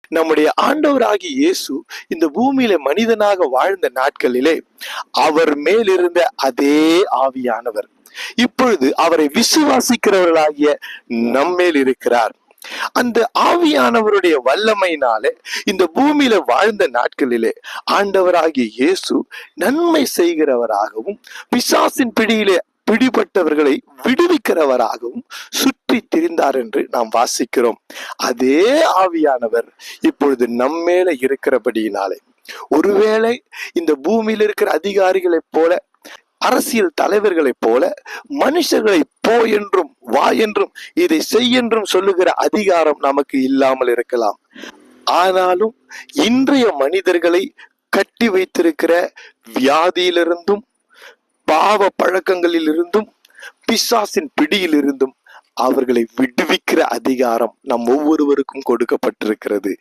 நம்முடைய ஆண்டவராகிய இயேசு இந்த பூமியில மனிதனாக வாழ்ந்த நாட்களிலே அவர் மேல் இருந்த அதே ஆவியானவர் இப்பொழுது அவரை விசுவாசிக்கிறவர்களாகிய நம்மேல் இருக்கிறார். அந்த ஆவியானவருடைய வல்லமையினாலே இந்த பூமியில வாழ்ந்த நாட்களிலே ஆண்டவராகிய இயேசு நன்மை செய்கிறவராகவும் பிசாசின் பிடியிலே பிடிபட்டவர்களை விடுவிக்கிறவராகவும் சுற்றி திரிந்தார் என்று நாம் வாசிக்கிறோம். அதே ஆவியானவர் இப்பொழுது நம்மேல இருக்கிறபடியினாலே ஒருவேளை இந்த பூமியில் இருக்கிற அதிகாரிகளைப் போல அரசியல் தலைவர்களைப் போல மனுஷர்களை போ என்றும் வா என்றும் இதை செய் என்றும் சொல்லுகிற அதிகாரம் நமக்கு இல்லாமல் இருக்கலாம். ஆனாலும் இன்றைய மனிதர்களை கட்டி வைத்திருக்கிற வியாதியிலிருந்தும் பாவ பழக்கங்களில் இருந்தும் பிசாசின் பிடியில் இருந்தும் அவர்களை விடுவிக்கிற அதிகாரம் நம் ஒவ்வொருவருக்கும் கொடுக்கப்பட்டிருக்கிறது.